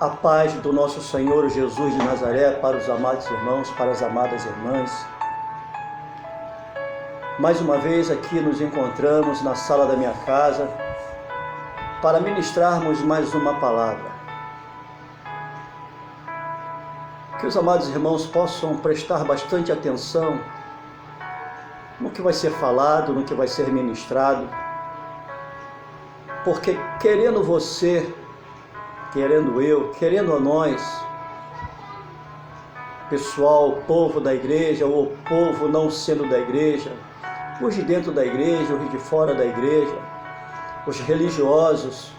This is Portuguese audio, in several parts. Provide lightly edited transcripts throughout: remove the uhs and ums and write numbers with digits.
A paz do nosso Senhor Jesus de Nazaré para os amados irmãos, para as amadas irmãs. Mais uma vez aqui nos encontramos na sala da minha casa para ministrarmos mais uma palavra. Que os amados irmãos possam prestar bastante atenção no que vai ser falado, no que vai ser ministrado, porque querendo você, querendo eu, querendo a nós, pessoal, povo da igreja ou povo não sendo da igreja, os de dentro da igreja, os de fora da igreja, os religiosos,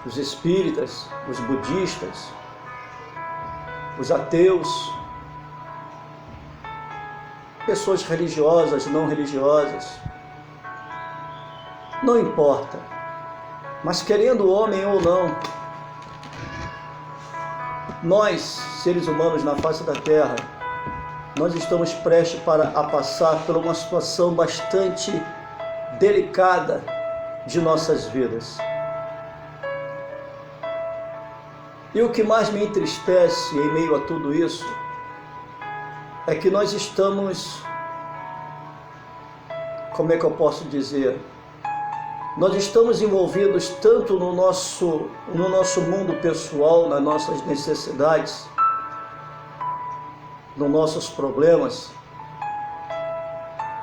os espíritas, os budistas, os ateus, pessoas religiosas, não religiosas, não importa. Mas querendo o homem ou não, nós, seres humanos na face da terra, nós estamos prestes a passar por uma situação bastante delicada de nossas vidas. E o que mais me entristece em meio a tudo isso é que nós estamos, como é que eu posso dizer? Nós estamos envolvidos tanto no nosso mundo pessoal, nas nossas necessidades, nos nossos problemas,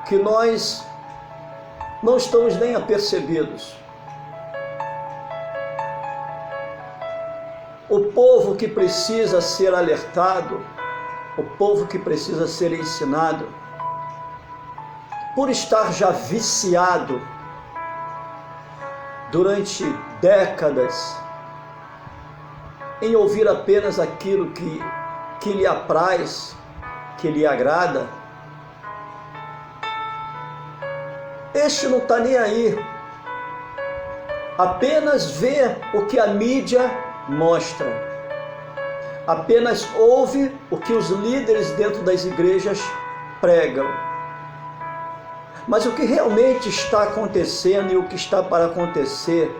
que nós não estamos nem apercebidos. O povo que precisa ser alertado, o povo que precisa ser ensinado, por estar já viciado durante décadas em ouvir apenas aquilo que lhe apraz, que lhe agrada, este não está nem aí, apenas vê o que a mídia mostra, apenas ouve o que os líderes dentro das igrejas pregam. Mas o que realmente está acontecendo e o que está para acontecer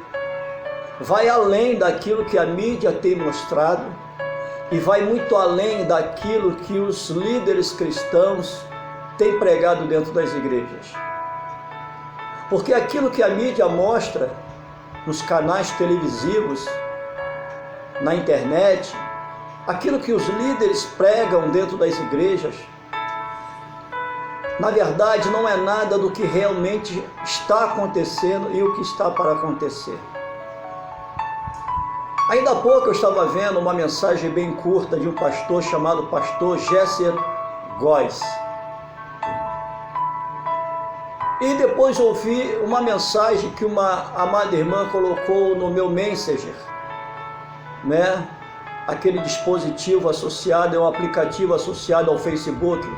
vai além daquilo que a mídia tem mostrado e vai muito além daquilo que os líderes cristãos têm pregado dentro das igrejas. Porque aquilo que a mídia mostra nos canais televisivos, na internet, aquilo que os líderes pregam dentro das igrejas, na verdade, não é nada do que realmente está acontecendo e o que está para acontecer. Ainda há pouco eu estava vendo uma mensagem bem curta de um pastor chamado pastor Jesser Góes. E depois ouvi uma mensagem que uma amada irmã colocou no meu Messenger, né? Aquele dispositivo associado, é um aplicativo associado ao Facebook.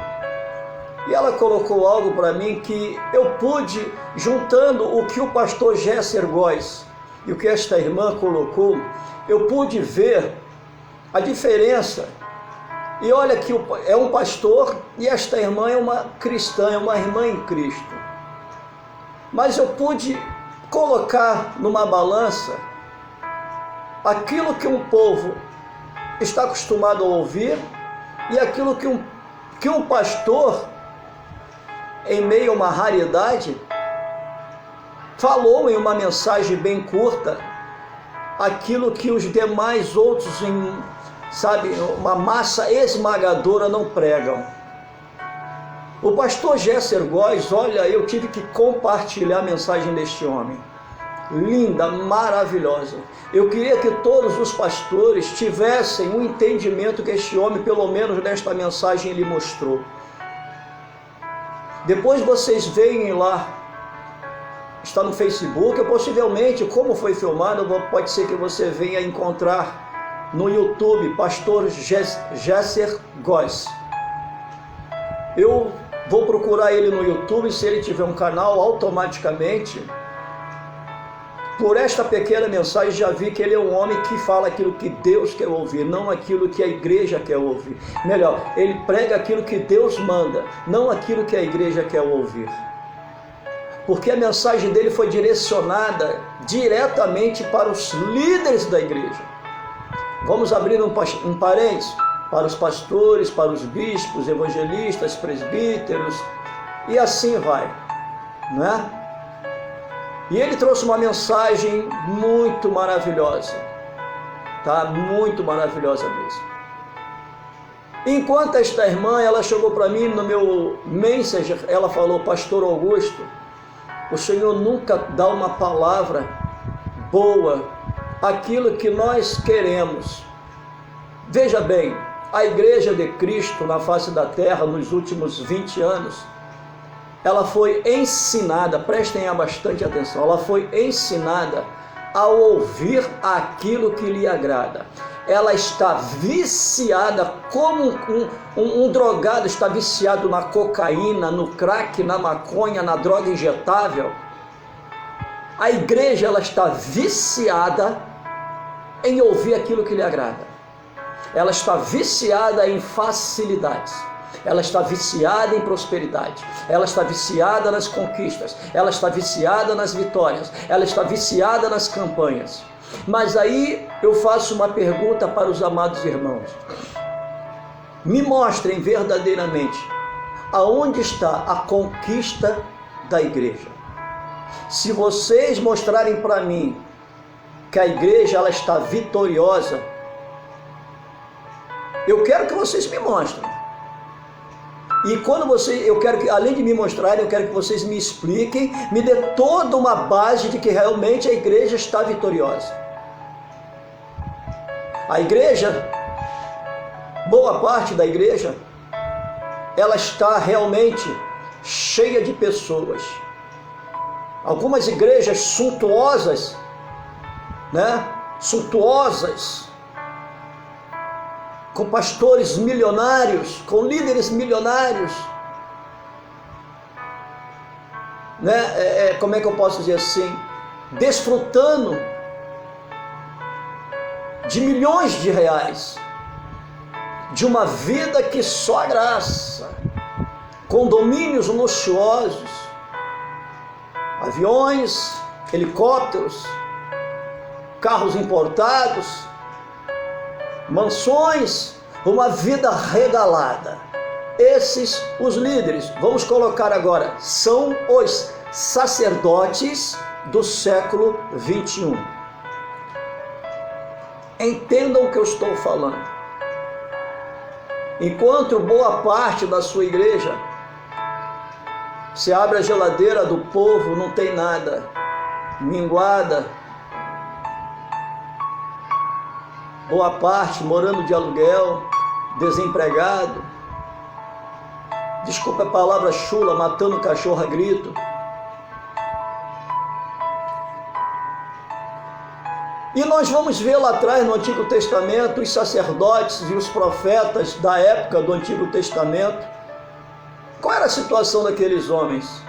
E ela colocou algo para mim que eu pude, juntando o que o pastor Jesser Góes e o que esta irmã colocou, eu pude ver a diferença. E olha que é um pastor e esta irmã é uma cristã, é uma irmã em Cristo. Mas eu pude colocar numa balança aquilo que um povo está acostumado a ouvir e aquilo que um pastor, em meio a uma raridade, falou em uma mensagem bem curta aquilo que os demais outros, uma massa esmagadora, não pregam. O pastor Jesser Góes, olha, eu tive que compartilhar a mensagem deste homem. Linda, maravilhosa. Eu queria que todos os pastores tivessem um entendimento que este homem, pelo menos nesta mensagem, lhe mostrou. Depois vocês veem lá, está no Facebook, ou possivelmente, como foi filmado, pode ser que você venha encontrar no YouTube, pastor Jesser Góes. Eu vou procurar ele no YouTube, se ele tiver um canal, automaticamente, por esta pequena mensagem, já vi que ele é um homem que fala aquilo que Deus quer ouvir, não aquilo que a igreja quer ouvir. Melhor, ele prega aquilo que Deus manda, não aquilo que a igreja quer ouvir. porque a mensagem dele foi direcionada diretamente para os líderes da igreja. Vamos abrir um parênteses para os pastores, para os bispos, evangelistas, presbíteros, e assim vai, né? E ele trouxe uma mensagem muito maravilhosa, tá? Muito maravilhosa mesmo. Enquanto esta irmã, ela chegou para mim no meu Messenger, ela falou: Pastor Augusto, o Senhor nunca dá uma palavra boa, aquilo que nós queremos. Veja bem, a Igreja de Cristo na face da terra nos últimos 20 anos, ela foi ensinada, prestem bastante atenção, ela foi ensinada a ouvir aquilo que lhe agrada. Ela está viciada como um drogado está viciado na cocaína, no crack, na maconha, na droga injetável. A igreja, ela está viciada em ouvir aquilo que lhe agrada. Ela está viciada em facilidades. Ela está viciada em prosperidade. Ela está viciada nas conquistas. Ela está viciada nas vitórias. Ela está viciada nas campanhas. Mas aí eu faço uma pergunta para os amados irmãos. Me mostrem verdadeiramente aonde está a conquista da igreja. Se vocês mostrarem para mim que a igreja ela está vitoriosa, eu quero que vocês me mostrem. E quando eu quero que, além de me mostrarem, eu quero que vocês me expliquem, me dê toda uma base de que realmente a igreja está vitoriosa. A igreja, boa parte da igreja, ela está realmente cheia de pessoas. Algumas igrejas suntuosas, né? Suntuosas, com pastores milionários, com líderes milionários, né? Como é que eu posso dizer assim? Desfrutando de milhões de reais, de uma vida que só a graça, condomínios luxuosos, aviões, helicópteros, carros importados, mansões, uma vida regalada. Esses, os líderes, vamos colocar agora, são os sacerdotes do século 21. Entendam o que eu estou falando. Enquanto boa parte da sua igreja, se abre a geladeira do povo, não tem nada, minguada, boa parte morando de aluguel, desempregado, desculpa a palavra chula, matando cachorro a grito. E nós vamos ver lá atrás no Antigo Testamento os sacerdotes e os profetas da época do Antigo Testamento. Qual era a situação daqueles homens?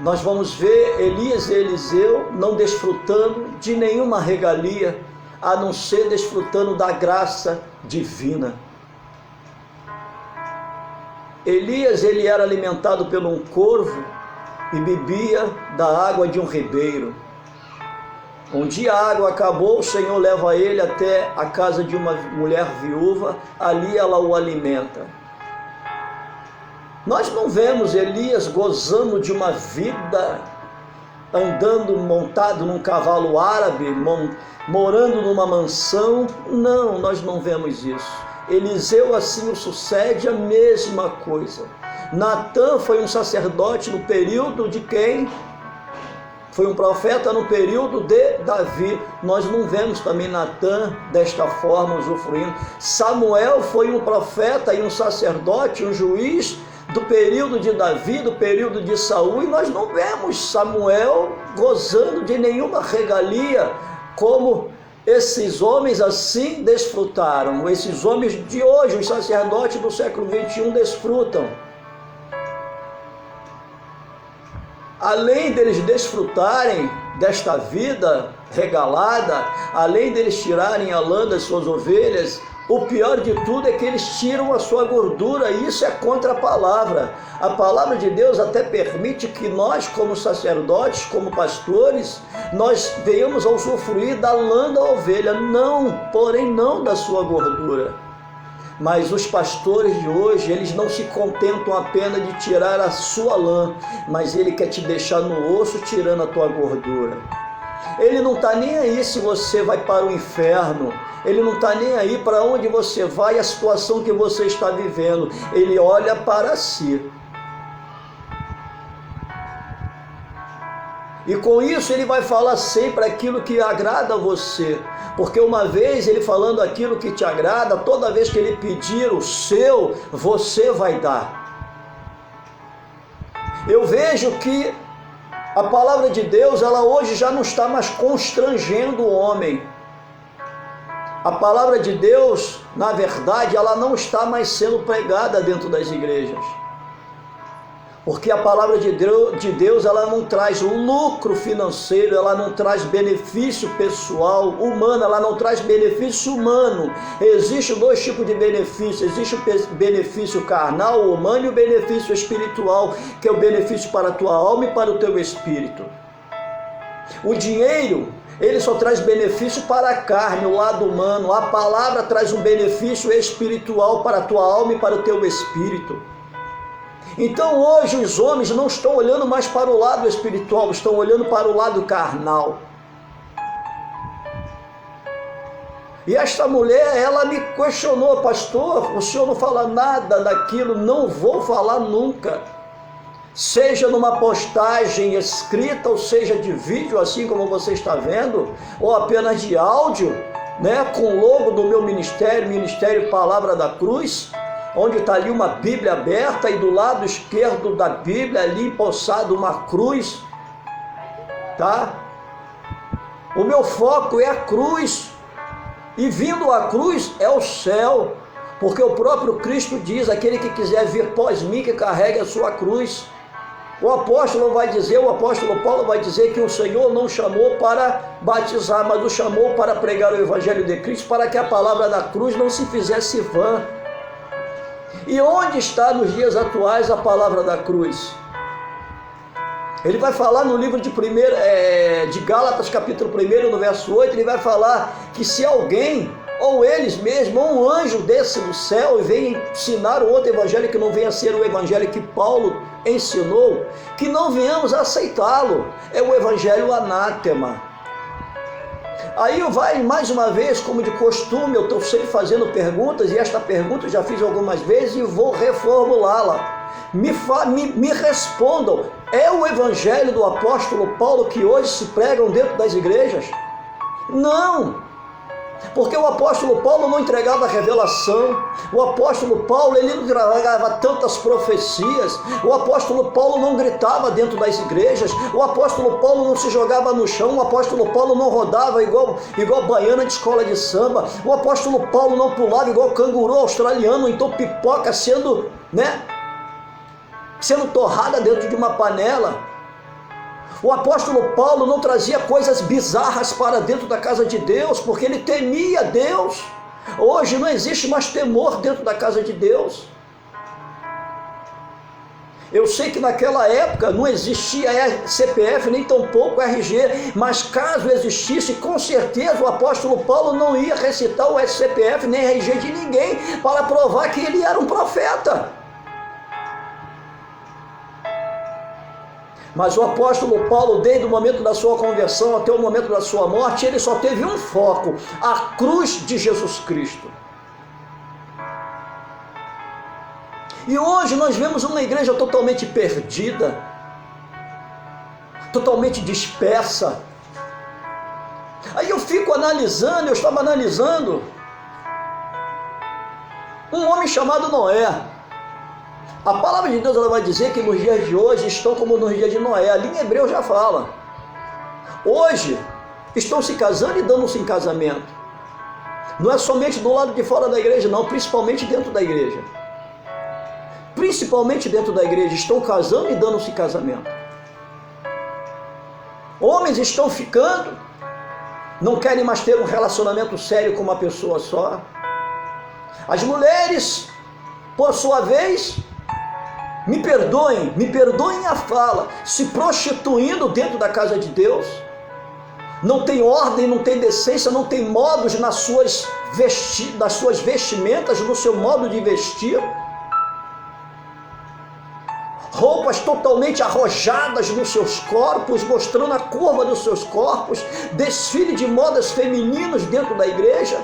Nós vamos ver Elias e Eliseu não desfrutando de nenhuma regalia, a não ser desfrutando da graça divina. Elias, ele era alimentado por um corvo e bebia da água de um ribeiro. Um dia a água acabou, o Senhor leva ele até a casa de uma mulher viúva, ali ela o alimenta. Nós não vemos Elias gozando de uma vida, andando montado num cavalo árabe, morando numa mansão. Não, nós não vemos isso. Eliseu assim o sucede a mesma coisa. Natã foi um sacerdote no período de quem? Foi um profeta no período de Davi. Nós não vemos também Natã desta forma usufruindo. Samuel foi um profeta e um sacerdote, um juiz do período de Davi, do período de Saul, e nós não vemos Samuel gozando de nenhuma regalia como esses homens assim desfrutaram. Esses homens de hoje, os sacerdotes do século 21 desfrutam. Além deles desfrutarem desta vida regalada, além deles tirarem a lã das suas ovelhas, O pior de tudo é que eles tiram a sua gordura, e isso é contra a palavra. A palavra de Deus até permite que nós, como sacerdotes, como pastores, nós venhamos a usufruir da lã da ovelha, porém não da sua gordura. Mas os pastores de hoje, eles não se contentam apenas de tirar a sua lã, mas ele quer te deixar no osso tirando a tua gordura. Ele não está nem aí se você vai para o inferno, ele não está nem aí para onde você vai, a situação que você está vivendo, ele olha para si. E com isso ele vai falar sempre aquilo que agrada a você, porque uma vez ele falando aquilo que te agrada, toda vez que ele pedir o seu, você vai dar. Eu vejo que a palavra de Deus, ela hoje já não está mais constrangendo o homem. A palavra de Deus, na verdade, ela não está mais sendo pregada dentro das igrejas. Porque a palavra de Deus, ela não traz lucro financeiro, ela não traz benefício pessoal, humano, ela não traz benefício humano. Existem dois tipos de benefício, existe o benefício carnal, humano, e o benefício espiritual, que é o benefício para a tua alma e para o teu espírito. O dinheiro, ele só traz benefício para a carne, o lado humano. A palavra traz um benefício espiritual para a tua alma e para o teu espírito. Então hoje os homens não estão olhando mais para o lado espiritual, estão olhando para o lado carnal. E esta mulher, ela me questionou: pastor, o senhor não fala nada daquilo? Não vou falar nunca. Seja numa postagem escrita, ou seja de vídeo, assim como você está vendo, ou apenas de áudio, com o logo do meu ministério, Ministério Palavra da Cruz, onde está ali uma Bíblia aberta e do lado esquerdo da Bíblia, ali empossado uma cruz, tá? O meu foco é a cruz, e vindo a cruz é o céu, porque o próprio Cristo diz: aquele que quiser vir após mim, que carregue a sua cruz. O apóstolo Paulo vai dizer que o Senhor não chamou para batizar, mas o chamou para pregar o Evangelho de Cristo, para que a palavra da cruz não se fizesse vã. E onde está nos dias atuais a palavra da cruz? Ele vai falar no livro de Gálatas, capítulo 1, no verso 8, ele vai falar que se alguém, ou eles mesmos, ou um anjo desce do céu e vem ensinar o outro evangelho que não venha a ser o evangelho que Paulo ensinou, que não venhamos a aceitá-lo. É o evangelho anátema. Aí vai mais uma vez, como de costume, eu estou sempre fazendo perguntas, e esta pergunta eu já fiz algumas vezes e vou reformulá-la. Me respondam: é o evangelho do apóstolo Paulo que hoje se pregam dentro das igrejas? Não! Porque o apóstolo Paulo não entregava revelação, o apóstolo Paulo ele não entregava tantas profecias, o apóstolo Paulo não gritava dentro das igrejas, o apóstolo Paulo não se jogava no chão, o apóstolo Paulo não rodava igual baiana de escola de samba, o apóstolo Paulo não pulava igual canguru australiano, então pipoca sendo torrada dentro de uma panela. O apóstolo Paulo não trazia coisas bizarras para dentro da casa de Deus, porque ele temia Deus. Hoje não existe mais temor dentro da casa de Deus. Eu sei que naquela época não existia CPF, nem tampouco RG, mas caso existisse, com certeza o apóstolo Paulo não ia recitar o CPF nem RG de ninguém para provar que ele era um profeta. Mas o apóstolo Paulo, desde o momento da sua conversão até o momento da sua morte, ele só teve um foco: a cruz de Jesus Cristo. E hoje nós vemos uma igreja totalmente perdida, totalmente dispersa. Aí eu estava analisando um homem chamado Noé. A palavra de Deus ela vai dizer que nos dias de hoje estão como nos dias de Noé. Ali em Hebreu já fala. Hoje estão se casando e dando-se em casamento. Não é somente do lado de fora da igreja, não, principalmente dentro da igreja. Principalmente dentro da igreja estão casando e dando-se em casamento. Homens estão ficando, não querem mais ter um relacionamento sério com uma pessoa só. As mulheres, por sua vez, me perdoem a fala, se prostituindo dentro da casa de Deus, não tem ordem, não tem decência, não tem modos nas suas vestimentas, no seu modo de vestir, roupas totalmente arrojadas nos seus corpos, mostrando a curva dos seus corpos, desfile de modas femininas dentro da igreja.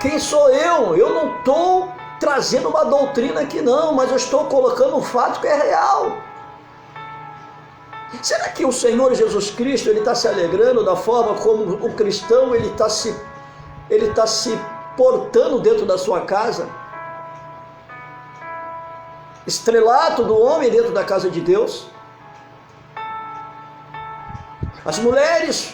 Quem sou eu? Eu não estou trazendo uma doutrina aqui não, mas eu estou colocando um fato que é real. Será que o Senhor Jesus Cristo ele está se alegrando da forma como o cristão ele está se portando dentro da sua casa? Estrelato do homem dentro da casa de Deus. As mulheres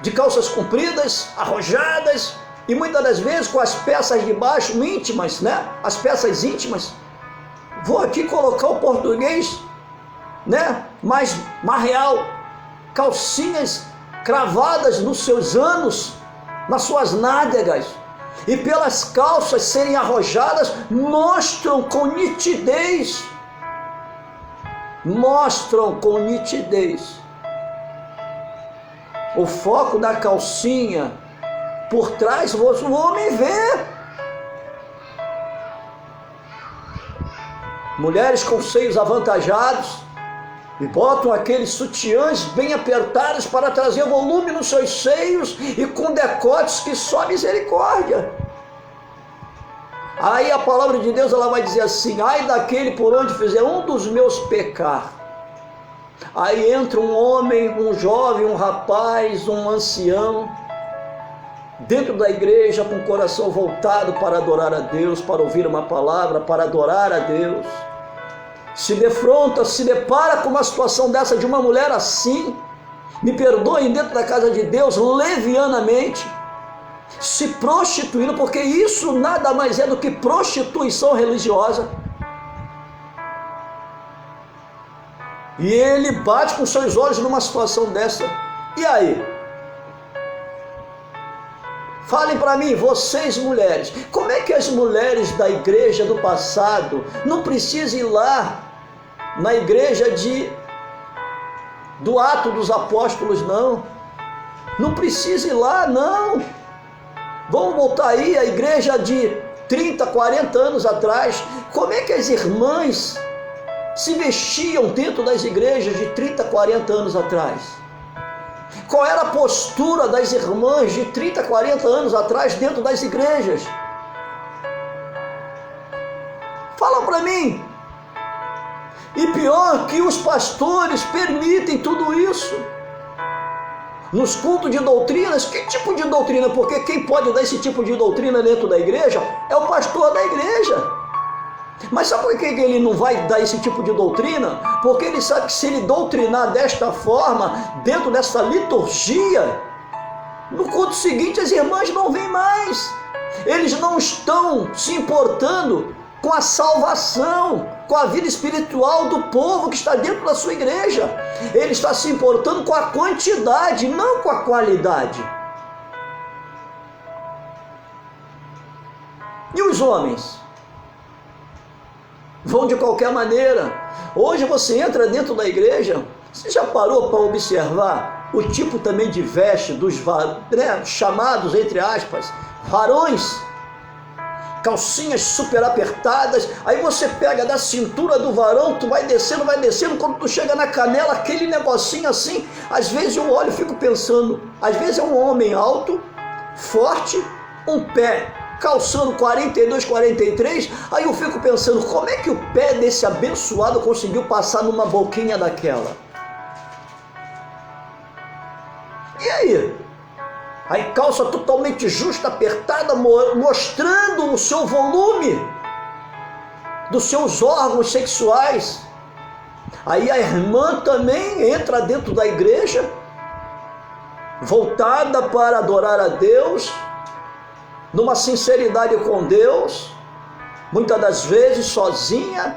de calças compridas, arrojadas, e muitas das vezes com as peças de baixo íntimas, né? As peças íntimas. Vou aqui colocar o português, né? Mais real. Calcinhas cravadas nos seus anos, nas suas nádegas. E pelas calças serem arrojadas, mostram com nitidez. O foco da calcinha por trás, o homem vê. Mulheres com seios avantajados e botam aqueles sutiãs bem apertados para trazer volume nos seus seios e com decotes que só misericórdia. Aí a palavra de Deus ela vai dizer assim: ai daquele por onde fizer um dos meus pecar. Aí entra um homem, um jovem, um rapaz, um ancião dentro da igreja com o coração voltado para adorar a Deus, para ouvir uma palavra, para adorar a Deus. Se defronta, se depara com uma situação dessa de uma mulher assim, me perdoem, dentro da casa de Deus, levianamente, se prostituindo, porque isso nada mais é do que prostituição religiosa. E ele bate com seus olhos numa situação dessa. E aí? Falem para mim, vocês mulheres, como é que as mulheres da igreja do passado não precisam ir lá na igreja do Ato dos Apóstolos, não? Não precisa ir lá, não. Vamos voltar aí à igreja de 30, 40 anos atrás. Como é que as irmãs se vestiam dentro das igrejas de 30, 40 anos atrás? Qual era a postura das irmãs de 30, 40 anos atrás dentro das igrejas? Fala para mim. E pior que os pastores permitem tudo isso. Nos cultos de doutrinas, que tipo de doutrina? Porque quem pode dar esse tipo de doutrina dentro da igreja é o pastor da igreja. Mas sabe por que ele não vai dar esse tipo de doutrina? Porque ele sabe que se ele doutrinar desta forma, dentro dessa liturgia, no culto seguinte as irmãs não vêm mais. Eles não estão se importando com a salvação, com a vida espiritual do povo que está dentro da sua igreja. Ele está se importando com a quantidade, não com a qualidade. E os homens? Vão de qualquer maneira. Hoje você entra dentro da igreja, você já parou para observar o tipo também de veste dos chamados, entre aspas, varões? Calcinhas super apertadas, aí você pega da cintura do varão, tu vai descendo, quando tu chega na canela, aquele negocinho assim. Às vezes eu olho e fico pensando, às vezes é um homem alto, forte, um pé calçando 42, 43, aí eu fico pensando, como é que o pé desse abençoado conseguiu passar numa boquinha daquela? E aí? Aí calça totalmente justa, apertada, mostrando o seu volume dos seus órgãos sexuais. Aí a irmã também entra dentro da igreja, voltada para adorar a Deus, numa sinceridade com Deus, muitas das vezes sozinha,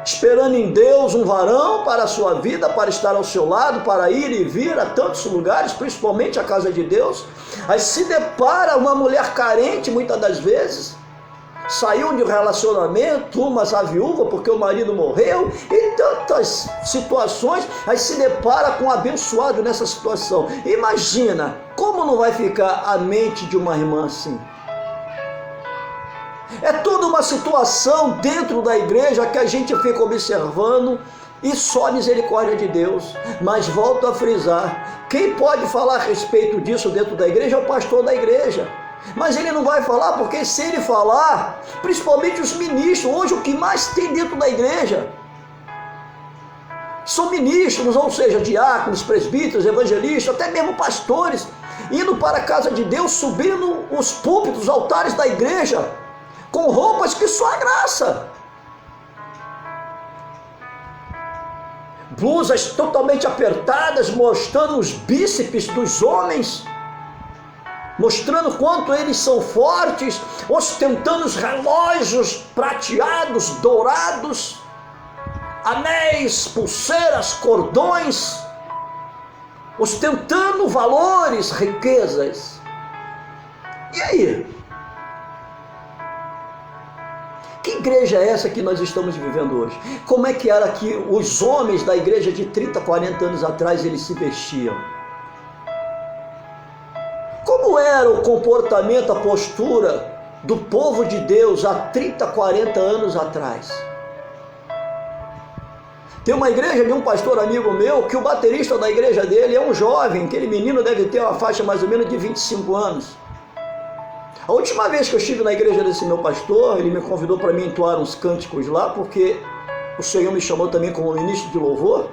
esperando em Deus um varão para a sua vida, para estar ao seu lado, para ir e vir a tantos lugares, principalmente a casa de Deus. Aí se depara uma mulher carente, muitas das vezes, saiu de um relacionamento, mas a viúva porque o marido morreu, e tantas situações, aí se depara com um abençoado nessa situação. Imagina como não vai ficar a mente de uma irmã assim. É toda uma situação dentro da igreja que a gente fica observando e só a misericórdia de Deus. Mas volto a frisar, quem pode falar a respeito disso dentro da igreja é o pastor da igreja. Mas ele não vai falar, porque se ele falar, principalmente os ministros, hoje o que mais tem dentro da igreja são ministros, ou seja, diáconos, presbíteros, evangelistas, até mesmo pastores, indo para a casa de Deus, subindo os púlpitos, os altares da igreja, com roupas que só a graça. Blusas totalmente apertadas, mostrando os bíceps dos homens, mostrando quanto eles são fortes, ostentando os relógios prateados, dourados, anéis, pulseiras, cordões, ostentando valores, riquezas. E aí? Que igreja é essa que nós estamos vivendo hoje? Como é que era que os homens da igreja de 30, 40 anos atrás eles se vestiam? Como era o comportamento, a postura do povo de Deus há 30, 40 anos atrás? Tem uma igreja de um pastor amigo meu, que o baterista da igreja dele é um jovem, aquele menino deve ter uma faixa mais ou menos de 25 anos. A última vez que eu estive na igreja desse meu pastor, ele me convidou para mim entoar uns cânticos lá, porque o Senhor me chamou também como ministro de louvor.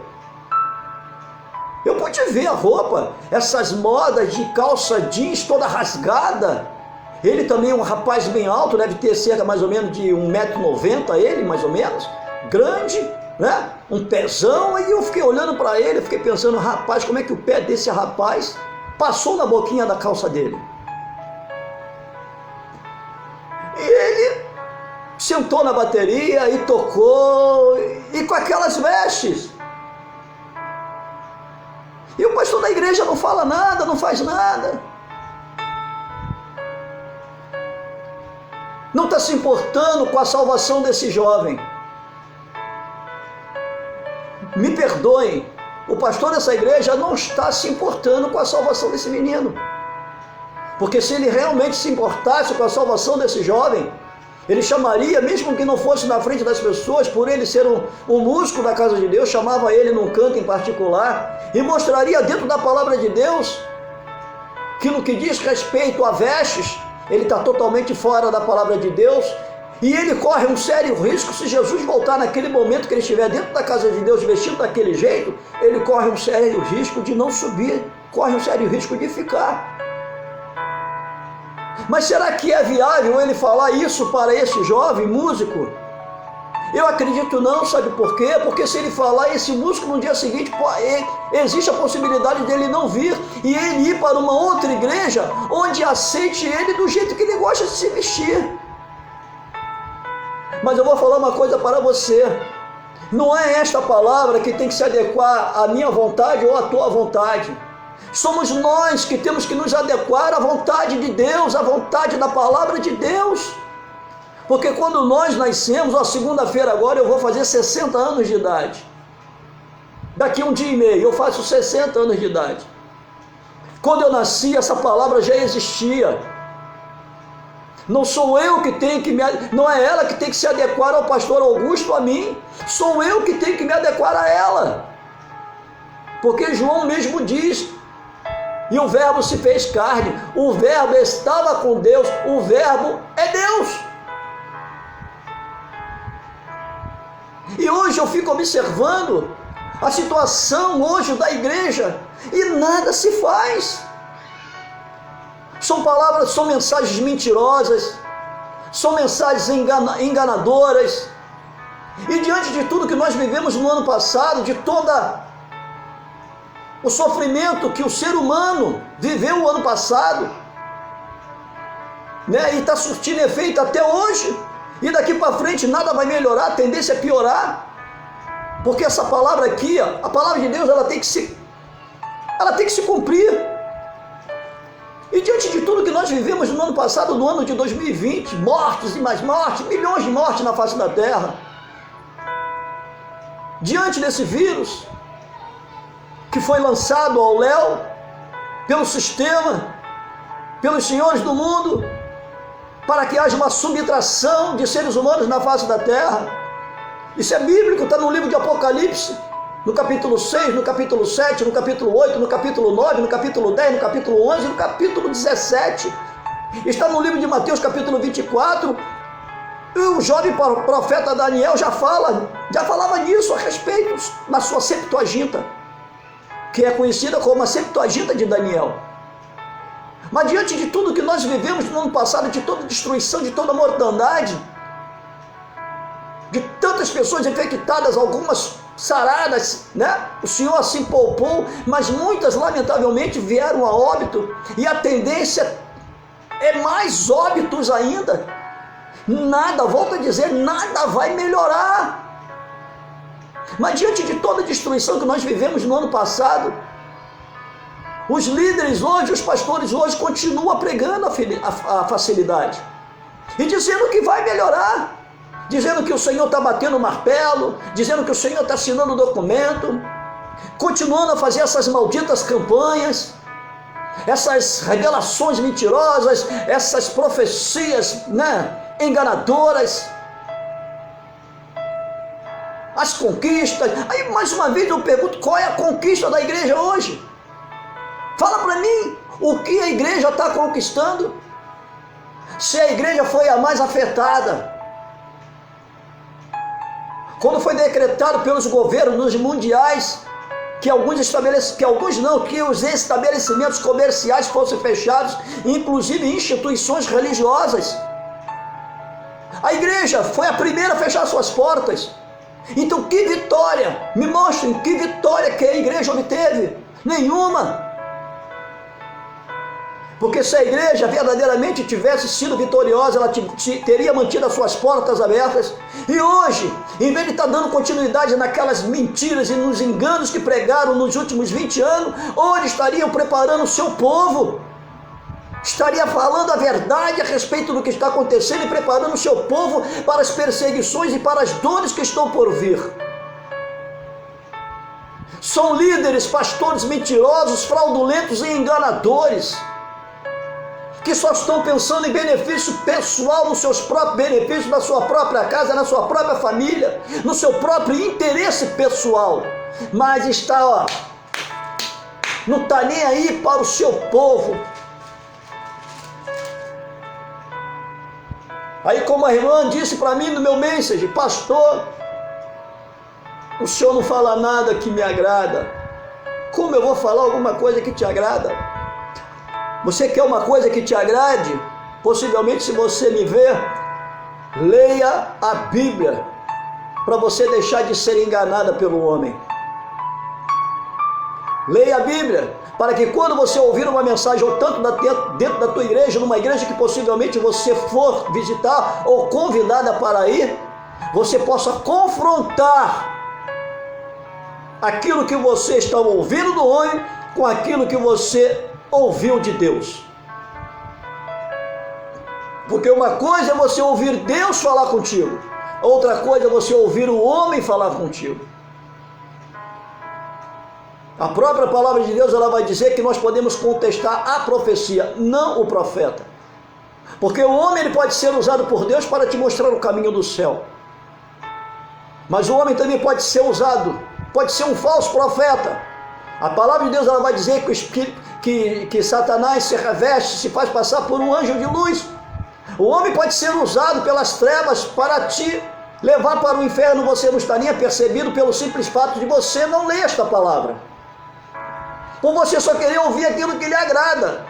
Eu pude ver a roupa, essas modas de calça jeans toda rasgada. Ele também é um rapaz bem alto, deve ter cerca mais ou menos de 1,90 m, ele mais ou menos, grande, né? Um pezão. Aí eu fiquei olhando para ele, fiquei pensando, rapaz, como é que o pé desse rapaz passou na boquinha da calça dele? E ele sentou na bateria e tocou, e com aquelas vestes. E o pastor da igreja não fala nada, não faz nada. Não está se importando com a salvação desse jovem. Me perdoem, o pastor dessa igreja não está se importando com a salvação desse menino. Porque se ele realmente se importasse com a salvação desse jovem, ele chamaria, mesmo que não fosse na frente das pessoas, por ele ser um músico da casa de Deus, chamava ele num canto em particular e mostraria dentro da palavra de Deus que no que diz respeito a vestes, ele está totalmente fora da palavra de Deus, e ele corre um sério risco. Se Jesus voltar naquele momento que ele estiver dentro da casa de Deus vestido daquele jeito, ele corre um sério risco de não subir, corre um sério risco de ficar. Mas será que é viável ele falar isso para esse jovem músico? Eu acredito não, sabe por quê? Porque se ele falar, esse músico no dia seguinte, existe a possibilidade dele não vir e ele ir para uma outra igreja onde aceite ele do jeito que ele gosta de se vestir. Mas eu vou falar uma coisa para você. Não é esta palavra que tem que se adequar à minha vontade ou à tua vontade. Somos nós que temos que nos adequar à vontade de Deus, à vontade da palavra de Deus. Porque quando nós nascemos, segunda-feira agora eu vou fazer 60 anos de idade. Daqui um dia e meio eu faço 60 anos de idade. Quando eu nasci, essa palavra já existia. Não sou eu que tenho que não é ela que tem que se adequar ao pastor Augusto, a mim. Sou eu que tenho que me adequar a ela. Porque João mesmo diz: e o verbo se fez carne, o verbo estava com Deus, o verbo é Deus. E hoje eu fico observando a situação hoje da igreja e nada se faz. São palavras, são mensagens mentirosas, são mensagens enganadoras. E diante de tudo que nós vivemos no ano passado, de toda o sofrimento que o ser humano viveu o ano passado, né? E está surtindo efeito até hoje, e daqui para frente nada vai melhorar, a tendência é piorar. Porque essa palavra aqui, a palavra de Deus, ela tem que se cumprir. E diante de tudo que nós vivemos no ano passado, no ano de 2020, mortes e mais mortes, milhões de mortes na face da terra, diante desse vírus que foi lançado ao léu pelo sistema, pelos senhores do mundo, para que haja uma subtração de seres humanos na face da terra. Isso é bíblico, está no livro de Apocalipse, no capítulo 6, no capítulo 7, no capítulo 8, no capítulo 9, no capítulo 10, no capítulo 11, no capítulo 17. Está no livro de Mateus, capítulo 24. E o jovem profeta Daniel já falava nisso a respeito na sua Septuaginta, que é conhecida como a Septuaginta de Daniel. Mas diante de tudo que nós vivemos no ano passado, de toda destruição, de toda mortandade, de tantas pessoas infectadas, algumas saradas, né? O Senhor assim poupou, mas muitas lamentavelmente vieram a óbito, e a tendência é mais óbitos ainda. Nada, volto a dizer, nada vai melhorar. Mas diante de toda a destruição que nós vivemos no ano passado, os líderes hoje, os pastores hoje continuam pregando a facilidade e dizendo que vai melhorar, dizendo que o Senhor está batendo o martelo, dizendo que o Senhor está assinando o documento, continuando a fazer essas malditas campanhas, essas revelações mentirosas, essas profecias, né, enganadoras, as conquistas. Aí mais uma vez eu pergunto, qual é a conquista da igreja hoje? Fala para mim, o que a igreja está conquistando? Se a igreja foi a mais afetada, quando foi decretado pelos governos mundiais que que os estabelecimentos comerciais fossem fechados, inclusive instituições religiosas, a igreja foi a primeira a fechar suas portas. Então que vitória, me mostrem que vitória que a igreja obteve? Nenhuma. Porque se a igreja verdadeiramente tivesse sido vitoriosa, ela teria mantido as suas portas abertas. E hoje, em vez de estar dando continuidade naquelas mentiras e nos enganos que pregaram nos últimos 20 anos, hoje estariam preparando o seu povo, estaria falando a verdade a respeito do que está acontecendo e preparando o seu povo para as perseguições e para as dores que estão por vir. São líderes, pastores mentirosos, fraudulentos e enganadores, que só estão pensando em benefício pessoal, nos seus próprios benefícios, na sua própria casa, na sua própria família, no seu próprio interesse pessoal, mas não está nem aí para o seu povo. Aí, como a irmã disse para mim no meu message, pastor, o senhor não fala nada que me agrada. Como eu vou falar alguma coisa que te agrada? Você quer uma coisa que te agrade? Possivelmente, se você me ver, leia a Bíblia, para você deixar de ser enganada pelo homem. Leia a Bíblia, para que quando você ouvir uma mensagem, ou tanto dentro da tua igreja, numa igreja que possivelmente você for visitar, ou convidada para ir, você possa confrontar aquilo que você está ouvindo do homem com aquilo que você ouviu de Deus. Porque uma coisa é você ouvir Deus falar contigo, outra coisa é você ouvir o homem falar contigo. A própria palavra de Deus, ela vai dizer que nós podemos contestar a profecia, não o profeta. Porque o homem, ele pode ser usado por Deus para te mostrar o caminho do céu, mas o homem também pode ser usado, pode ser um falso profeta. A palavra de Deus, ela vai dizer que Satanás se reveste, se faz passar por um anjo de luz. O homem pode ser usado pelas trevas para te levar para o inferno. Você não está nem apercebido pelo simples fato de você não ler esta palavra, por você só querer ouvir aquilo que lhe agrada.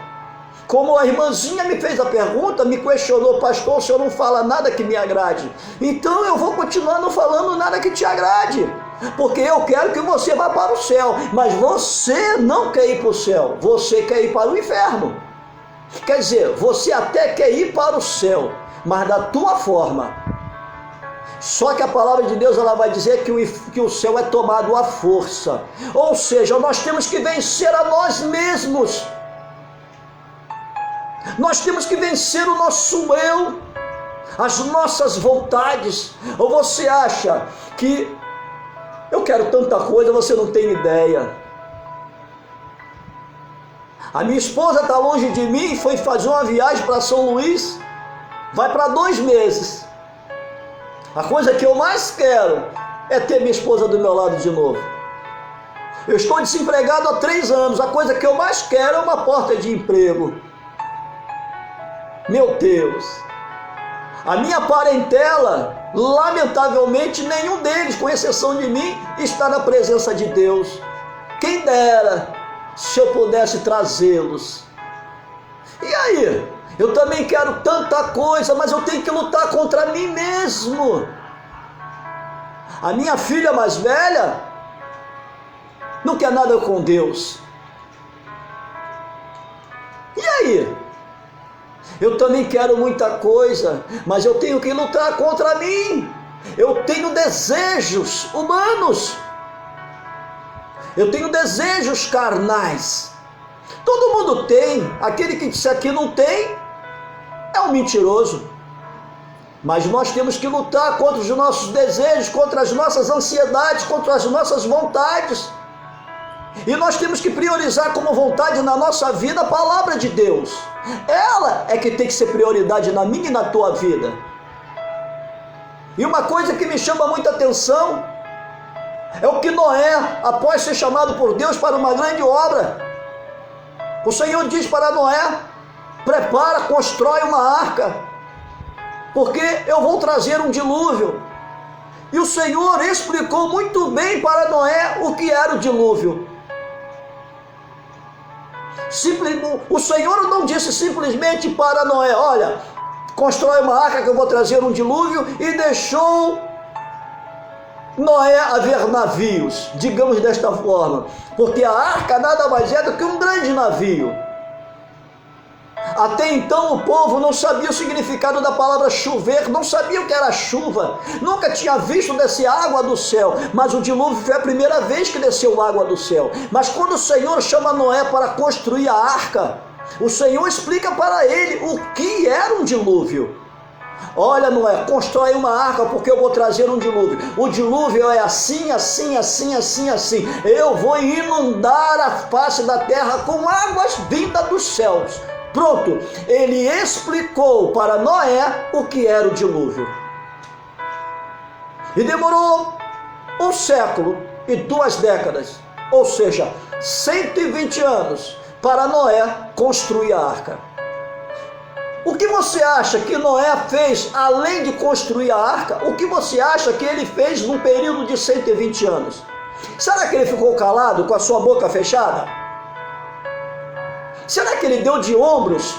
Como a irmãzinha me fez a pergunta, me questionou, pastor, o senhor não fala nada que me agrade. Então eu vou continuar não falando nada que te agrade, porque eu quero que você vá para o céu, mas você não quer ir para o céu, você quer ir para o inferno. Quer dizer, você até quer ir para o céu, mas da tua forma. Só que a palavra de Deus ela vai dizer que o céu é tomado à força. Ou seja, nós temos que vencer a nós mesmos. Nós temos que vencer o nosso eu, as nossas vontades. Ou você acha que eu quero tanta coisa, você não tem ideia. A minha esposa está longe de mim, foi fazer uma viagem para São Luís, vai para 2 meses. A coisa que eu mais quero é ter minha esposa do meu lado de novo. Eu estou desempregado há 3 anos, a coisa que eu mais quero é uma porta de emprego. Meu Deus, a minha parentela, lamentavelmente, nenhum deles, com exceção de mim, está na presença de Deus. Quem dera se eu pudesse trazê-los. E aí? Eu também quero tanta coisa, mas eu tenho que lutar contra mim mesmo. A minha filha mais velha não quer nada com Deus. E aí? Eu também quero muita coisa, mas eu tenho que lutar contra mim. Eu tenho desejos humanos. Eu tenho desejos carnais. Todo mundo tem. Aquele que disser que não tem é um mentiroso. Mas nós temos que lutar contra os nossos desejos, contra as nossas ansiedades, contra as nossas vontades. E nós temos que priorizar como vontade na nossa vida a palavra de Deus. Ela é que tem que ser prioridade na minha e na tua vida. E uma coisa que me chama muita atenção é o que Noé, após ser chamado por Deus para uma grande obra, o Senhor diz para Noé: prepara, constrói uma arca, porque eu vou trazer um dilúvio. E o Senhor explicou muito bem para Noé o que era o dilúvio. O Senhor não disse simplesmente para Noé: olha, constrói uma arca que eu vou trazer um dilúvio, e deixou Noé a ver navios, digamos desta forma, porque a arca nada mais é do que um grande navio. Até então o povo não sabia o significado da palavra chover, não sabia o que era chuva, nunca tinha visto descer água do céu, mas o dilúvio foi a primeira vez que desceu água do céu. Mas quando o Senhor chama Noé para construir a arca, o Senhor explica para ele o que era um dilúvio. Olha, Noé, constrói uma arca porque eu vou trazer um dilúvio. O dilúvio é assim, assim, assim, assim, assim. Eu vou inundar a face da terra com águas vindas dos céus. Pronto, ele explicou para Noé o que era o dilúvio. E demorou 1 século e 2 décadas, ou seja, 120 anos, para Noé construir a arca. O que você acha que Noé fez além de construir a arca? O que você acha que ele fez num período de 120 anos? Será que ele ficou calado com a sua boca fechada? Será que ele deu de ombros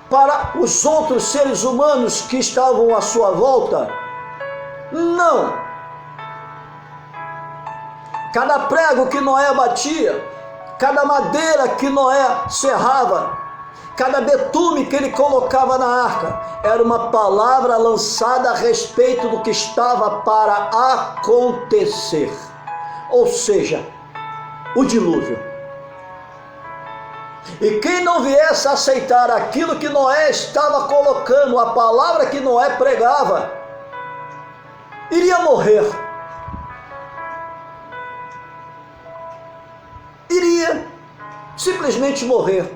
para os outros seres humanos que estavam à sua volta? Não. Cada prego que Noé batia, cada madeira que Noé serrava, cada betume que ele colocava na arca, era uma palavra lançada a respeito do que estava para acontecer. Ou seja, o dilúvio. E quem não viesse a aceitar aquilo que Noé estava colocando, a palavra que Noé pregava, iria morrer. Iria simplesmente morrer.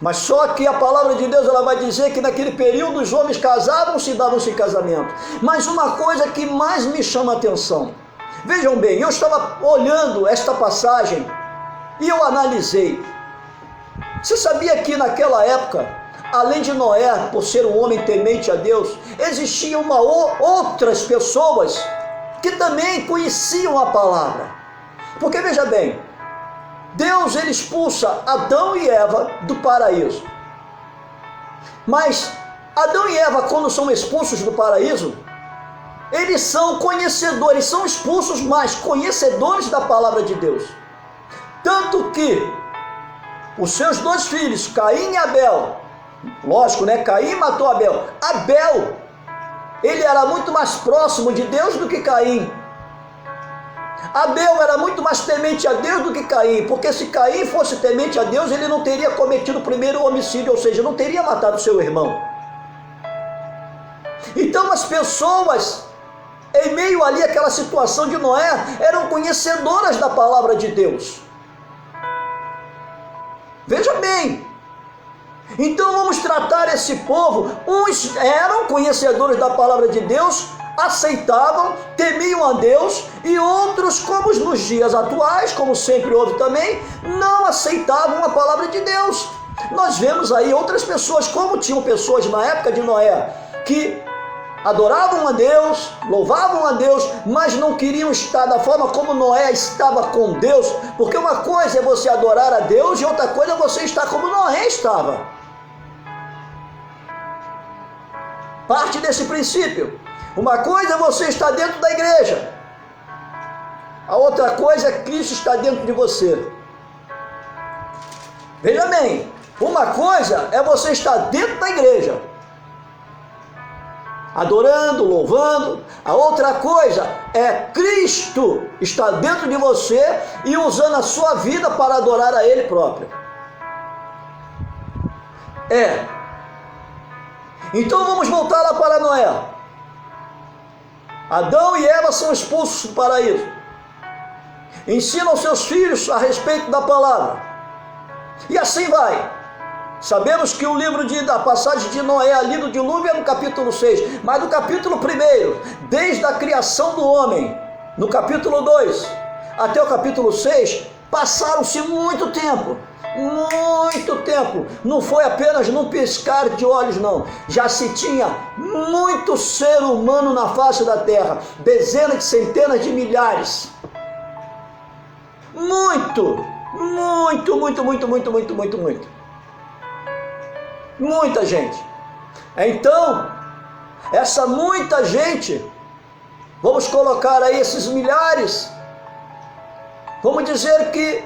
Mas só que a palavra de Deus ela vai dizer que naquele período os homens casavam-se e davam-se em casamento. Mas uma coisa que mais me chama a atenção, vejam bem, eu estava olhando esta passagem e eu analisei. Você sabia que naquela época, além de Noé, por ser um homem temente a Deus, existiam outras pessoas que também conheciam a palavra? Porque veja bem, Deus ele expulsa Adão e Eva do paraíso. Mas Adão e Eva, quando são expulsos do paraíso, eles são conhecedores, são expulsos, mas conhecedores da palavra de Deus. Tanto que os seus 2 filhos, Caim e Abel, lógico, né? Caim matou Abel. Abel ele era muito mais próximo de Deus do que Caim. Abel era muito mais temente a Deus do que Caim, porque se Caim fosse temente a Deus, ele não teria cometido o primeiro homicídio, ou seja, não teria matado seu irmão. Então as pessoas, em meio ali àquela situação de Noé, eram conhecedoras da palavra de Deus. Veja bem, então vamos tratar esse povo. Uns eram conhecedores da palavra de Deus, aceitavam, temiam a Deus, e outros, como nos dias atuais, como sempre houve também, não aceitavam a palavra de Deus. Nós vemos aí outras pessoas, como tinham pessoas na época de Noé, que adoravam a Deus, louvavam a Deus, mas não queriam estar da forma como Noé estava com Deus, porque uma coisa é você adorar a Deus e outra coisa é você estar como Noé estava. Parte desse princípio. Uma coisa é você estar dentro da igreja, a outra coisa é Cristo estar dentro de você. Veja bem, uma coisa é você estar dentro da igreja, adorando, louvando. A outra coisa é Cristo estar dentro de você e usando a sua vida para adorar a Ele próprio. Então vamos voltar lá para Noé. Adão e Eva são expulsos do paraíso. Ensinam seus filhos a respeito da palavra. E assim vai. Sabemos que o livro da passagem de Noé ali do dilúvio é no capítulo 6, mas no capítulo 1, desde a criação do homem, no capítulo 2 até o capítulo 6, passaram-se muito tempo. Muito tempo. Não foi apenas num piscar de olhos, não. Já se tinha muito ser humano na face da terra, dezenas de centenas de milhares. Muito. Muita gente. Então, essa muita gente, vamos colocar aí esses milhares, vamos dizer que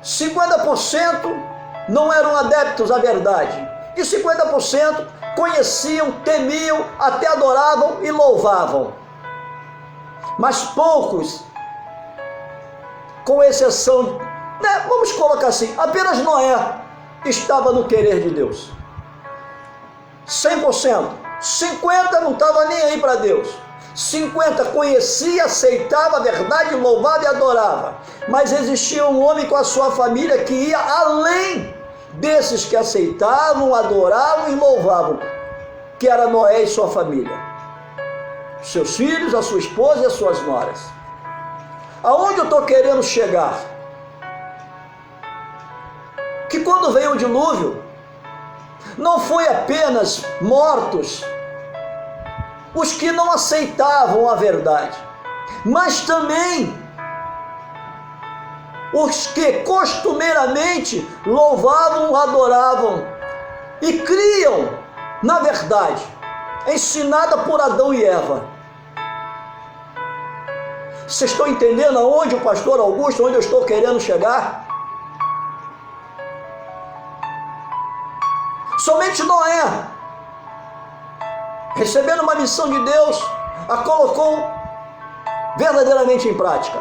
50% não eram adeptos à verdade, e 50% conheciam, temiam, até adoravam e louvavam. Mas poucos, com exceção, vamos colocar assim, apenas Noé estava no querer de Deus. 100%, 50% não estava nem aí para Deus. 50% conhecia, aceitava a verdade, louvava e adorava. Mas existia um homem com a sua família que ia além desses que aceitavam, adoravam e louvavam, que era Noé e sua família, seus filhos, a sua esposa e as suas noras. Aonde eu estou querendo chegar? Que quando veio o dilúvio, não foi apenas mortos os que não aceitavam a verdade, mas também os que costumeiramente louvavam, adoravam e criam na verdade ensinada por Adão e Eva. Vocês estão entendendo aonde o pastor Augusto, onde eu estou querendo chegar? Somente Noé, recebendo uma missão de Deus, a colocou verdadeiramente em prática.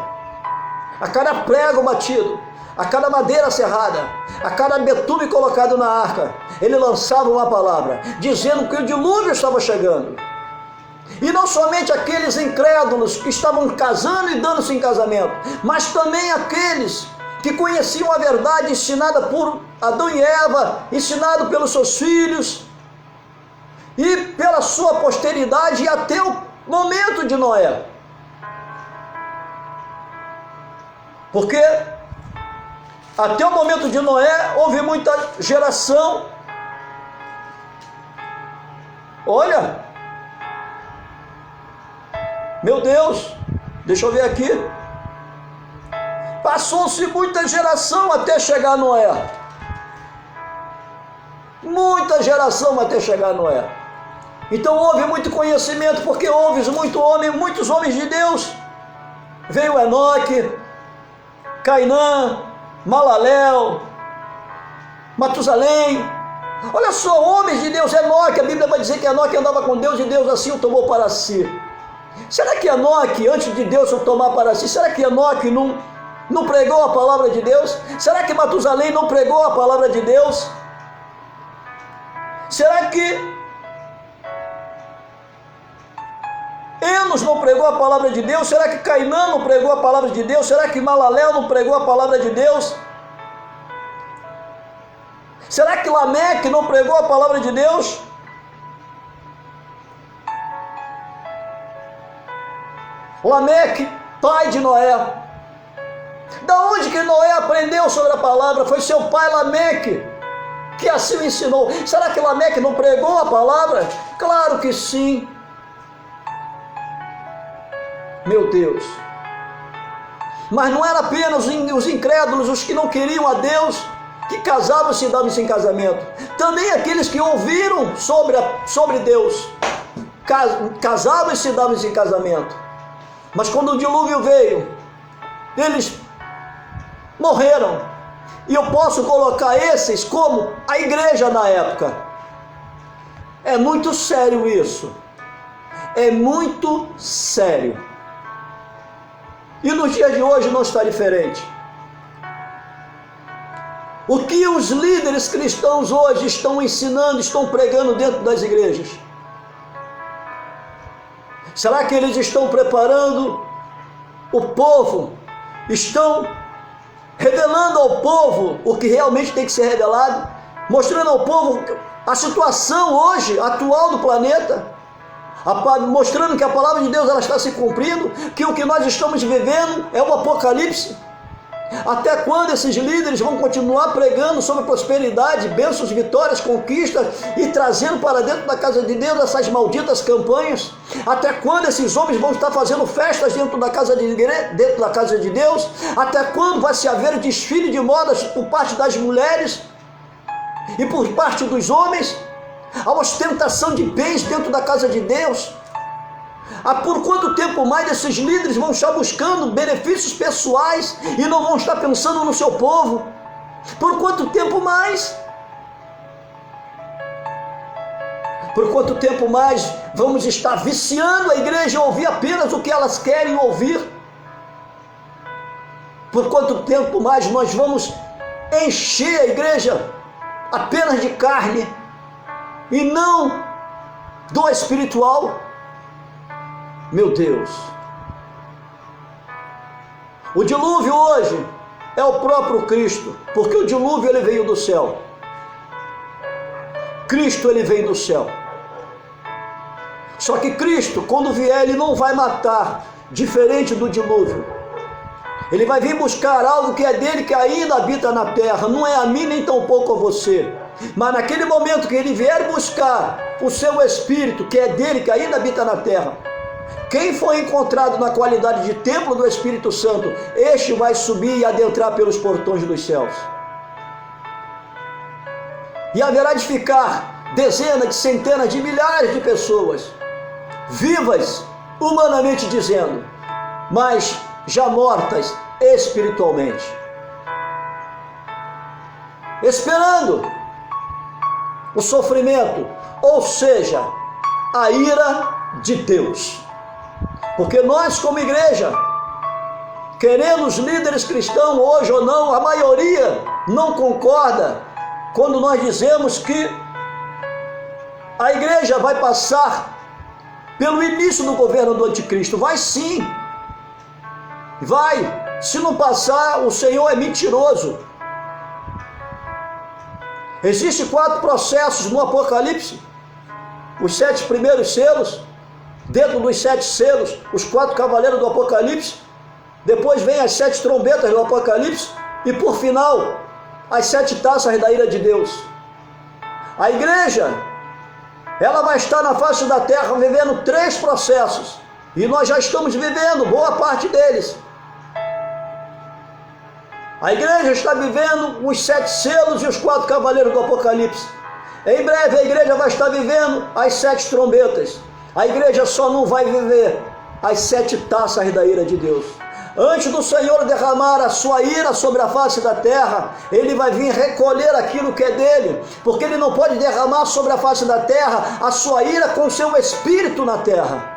A cada prego batido, a cada madeira serrada, a cada betume colocado na arca, ele lançava uma palavra, dizendo que o dilúvio estava chegando. E não somente aqueles incrédulos que estavam casando e dando-se em casamento, mas também aqueles que conheciam a verdade ensinada por Adão e Eva, ensinado pelos seus filhos, e pela sua posteridade, e até o momento de Noé. Porque até o momento de Noé houve muita geração. Olha, meu Deus, deixa eu ver aqui. Passou-se muita geração até chegar a Noé. Muita geração até chegar a Noé. Então houve muito conhecimento, porque houve muitos homens de Deus. Veio Enoque, Cainã, Malalel, Matusalém, Olha só, homens de Deus, Enoque, a Bíblia vai dizer que Enoque andava com Deus e Deus assim o tomou para si. Será que Enoque, antes de Deus o tomar para si, será que Enoque não pregou a palavra de Deus? Será que Matusalém não pregou a palavra de Deus? Será que Enos não pregou a palavra de Deus? Será que Cainã não pregou a palavra de Deus? Será que Malaléu não pregou a palavra de Deus? Será que Lameque não pregou a palavra de Deus? Lameque, pai de Noé. Da onde que Noé aprendeu sobre a palavra? Foi seu pai Lameque que assim o ensinou. Será que Lameque não pregou a palavra? Claro que sim. Meu Deus. Mas não era apenas os incrédulos, os que não queriam a Deus, que casavam e se davam-se em casamento. Também aqueles que ouviram sobre Deus, casavam e se davam-se em casamento. Mas quando o dilúvio veio, eles morreram. E eu posso colocar esses como a igreja na época. É muito sério isso. É muito sério. E nos dias de hoje não está diferente. O que os líderes cristãos hoje estão ensinando, estão pregando dentro das igrejas? Será que eles estão preparando o povo? Estão revelando ao povo o que realmente tem que ser revelado? Mostrando ao povo a situação hoje, atual do planeta? Mostrando que a palavra de Deus ela está se cumprindo, que o que nós estamos vivendo é o apocalipse. Até quando esses líderes vão continuar pregando sobre prosperidade, bênçãos, vitórias, conquistas e trazendo para dentro da casa de Deus essas malditas campanhas? Até quando esses homens vão estar fazendo festas dentro da casa de Deus? Até quando vai se haver desfile de modas por parte das mulheres e por parte dos homens? A ostentação de bens dentro da casa de Deus? Por quanto tempo mais esses líderes vão estar buscando benefícios pessoais e não vão estar pensando no seu povo? Por quanto tempo mais? Por quanto tempo mais vamos estar viciando a igreja a ouvir apenas o que elas querem ouvir? Por quanto tempo mais nós vamos encher a igreja apenas de carne e não do espiritual? Meu Deus. O dilúvio hoje é o próprio Cristo, porque o dilúvio ele veio do céu. Cristo ele veio do céu. Só que Cristo, quando vier, ele não vai matar, diferente do dilúvio. Ele vai vir buscar algo que é dele, que ainda habita na terra. Não é a mim, nem tampouco a você. Mas naquele momento que ele vier buscar o seu Espírito, que é dele, que ainda habita na terra, quem foi encontrado na qualidade de templo do Espírito Santo, este vai subir e adentrar pelos portões dos céus. E haverá de ficar dezenas de centenas de milhares de pessoas, vivas, humanamente dizendo, mas já mortas espiritualmente, esperando o sofrimento, ou seja, a ira de Deus. Porque nós, como igreja, queremos líderes cristãos hoje ou não, a maioria não concorda quando nós dizemos que a igreja vai passar pelo início do governo do anticristo. Vai sim, vai. Se não passar, o Senhor é mentiroso. Existem 4 processos no Apocalipse. Os 7 primeiros selos, dentro dos 7 selos, os 4 cavaleiros do Apocalipse. Depois vem as 7 trombetas do Apocalipse. E por final, as 7 taças da ira de Deus. A igreja, ela vai estar na face da terra vivendo 3 processos. E nós já estamos vivendo boa parte deles. A igreja está vivendo os 7 selos e os 4 cavaleiros do Apocalipse. Em breve a igreja vai estar vivendo as 7 trombetas. A igreja só não vai viver as 7 taças da ira de Deus. Antes do Senhor derramar a sua ira sobre a face da terra, Ele vai vir recolher aquilo que é dele, porque Ele não pode derramar sobre a face da terra a sua ira com seu espírito na terra.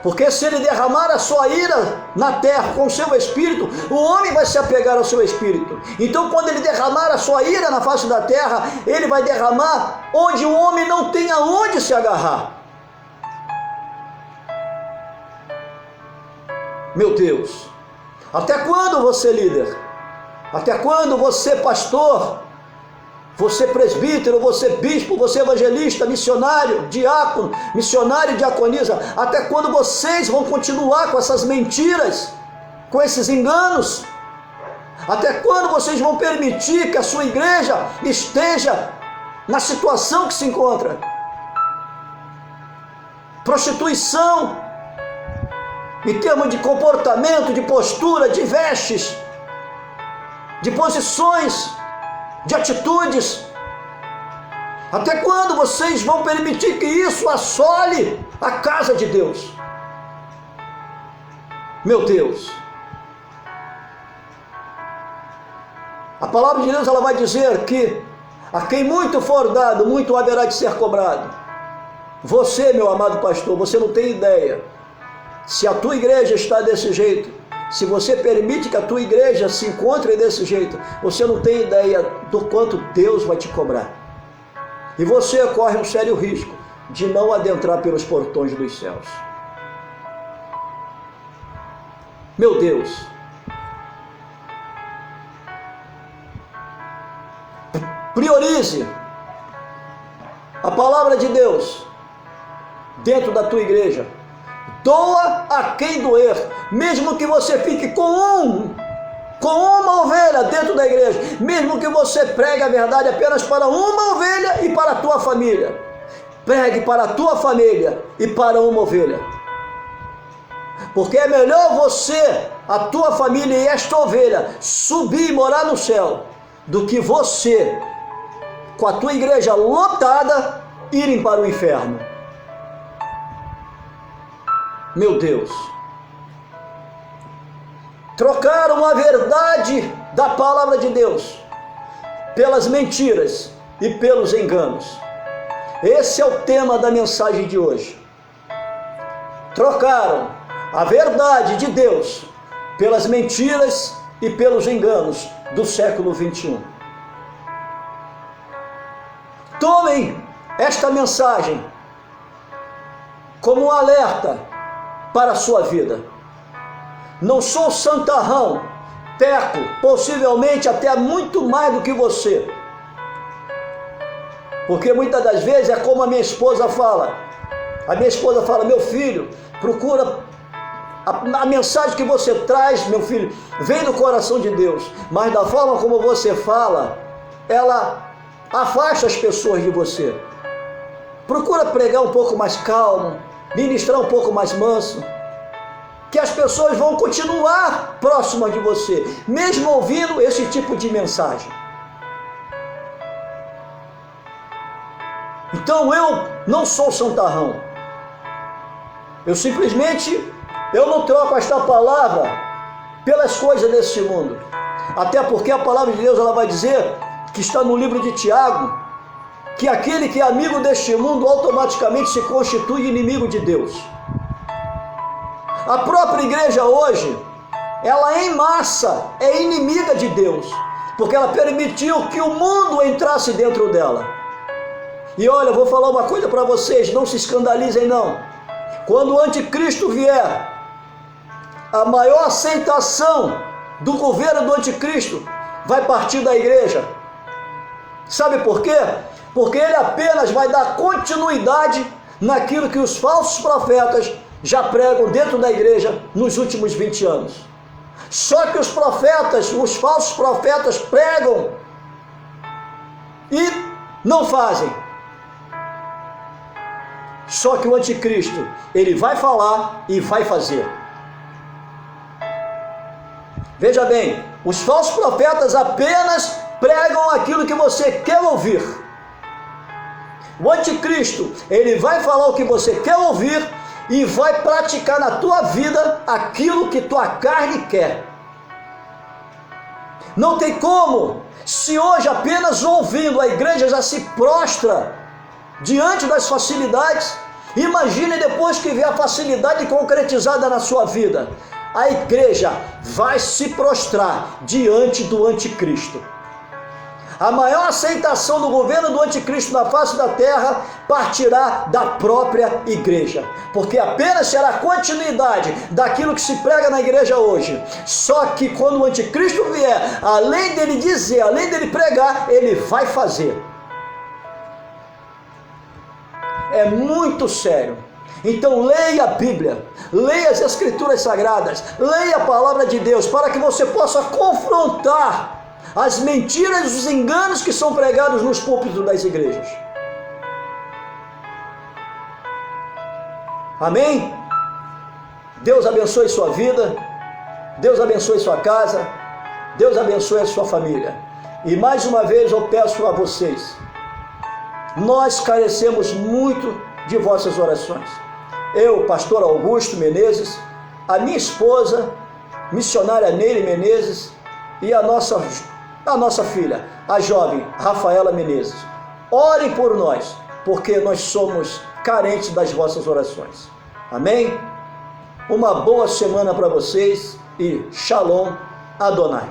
Porque se Ele derramar a sua ira na terra com o seu espírito, o homem vai se apegar ao seu espírito. Então, quando Ele derramar a sua ira na face da terra, Ele vai derramar onde o homem não tem aonde se agarrar. Meu Deus, até quando você líder? Até quando você pastor? Você presbítero, você bispo, você evangelista, missionário, diácono, missionário e diaconisa, até quando vocês vão continuar com essas mentiras, com esses enganos? Até quando vocês vão permitir que a sua igreja esteja na situação que se encontra? Prostituição, em termos de comportamento, de postura, de vestes, de posições, de atitudes. Até quando vocês vão permitir que isso assole a casa de Deus? Meu Deus, a palavra de Deus ela vai dizer que a quem muito for dado, muito haverá de ser cobrado. Você, meu amado pastor, você não tem ideia. Se a tua igreja está desse jeito, se você permite que a tua igreja se encontre desse jeito, você não tem ideia do quanto Deus vai te cobrar. E você corre um sério risco de não adentrar pelos portões dos céus. Meu Deus. Priorize a palavra de Deus dentro da tua igreja. Doa a quem doer, mesmo que você fique com uma ovelha dentro da igreja, mesmo que você pregue a verdade apenas para uma ovelha e para a tua família. Pregue para a tua família e para uma ovelha. Porque é melhor você, a tua família e esta ovelha subir e morar no céu, do que você, com a tua igreja lotada, irem para o inferno. Meu Deus, trocaram a verdade da palavra de Deus pelas mentiras e pelos enganos. Esse é o tema da mensagem de hoje. Trocaram a verdade de Deus pelas mentiras e pelos enganos do século 21. Tomem esta mensagem como um alerta para a sua vida. Não sou santarrão, peco, possivelmente até muito mais do que você. Porque muitas das vezes é como a minha esposa fala. A minha esposa fala: meu filho, procura a mensagem que você traz, meu filho, vem do coração de Deus. Mas da forma como você fala, ela afasta as pessoas de você. Procura pregar um pouco mais calmo, ministrar um pouco mais manso, que as pessoas vão continuar próximas de você, mesmo ouvindo esse tipo de mensagem. Então eu não sou santarrão. Eu não troco esta palavra pelas coisas deste mundo. Até porque a palavra de Deus ela vai dizer, que está no livro de Tiago, que aquele que é amigo deste mundo automaticamente se constitui inimigo de Deus. A própria igreja hoje, ela em massa é inimiga de Deus, porque ela permitiu que o mundo entrasse dentro dela. E olha, eu vou falar uma coisa para vocês, não se escandalizem não. Quando o anticristo vier, a maior aceitação do governo do anticristo vai partir da igreja. Sabe por quê? Porque ele apenas vai dar continuidade naquilo que os falsos profetas já pregam dentro da igreja nos últimos 20 anos. Só que os falsos profetas pregam e não fazem. Só que o anticristo, ele vai falar e vai fazer. Veja bem, os falsos profetas apenas pregam aquilo que você quer ouvir. O anticristo, ele vai falar o que você quer ouvir e vai praticar na tua vida aquilo que tua carne quer. Não tem como. Se hoje apenas ouvindo a igreja já se prostra diante das facilidades, imagine depois que vê a facilidade concretizada na sua vida. A igreja vai se prostrar diante do anticristo. A maior aceitação do governo do anticristo na face da terra partirá da própria igreja, porque apenas será continuidade daquilo que se prega na igreja hoje. Só que quando o anticristo vier, além dele dizer, além dele pregar, ele vai fazer. É muito sério. Então leia a Bíblia, leia as Escrituras Sagradas, leia a Palavra de Deus, para que você possa confrontar as mentiras e os enganos que são pregados nos púlpitos das igrejas. Amém? Deus abençoe sua vida, Deus abençoe sua casa, Deus abençoe a sua família. E mais uma vez eu peço a vocês, nós carecemos muito de vossas orações. Eu, pastor Augusto Menezes, a minha esposa, missionária Neire Menezes, e a nossa filha, a jovem Rafaela Menezes. Orem por nós, porque nós somos carentes das vossas orações. Amém? Uma boa semana para vocês e Shalom Adonai.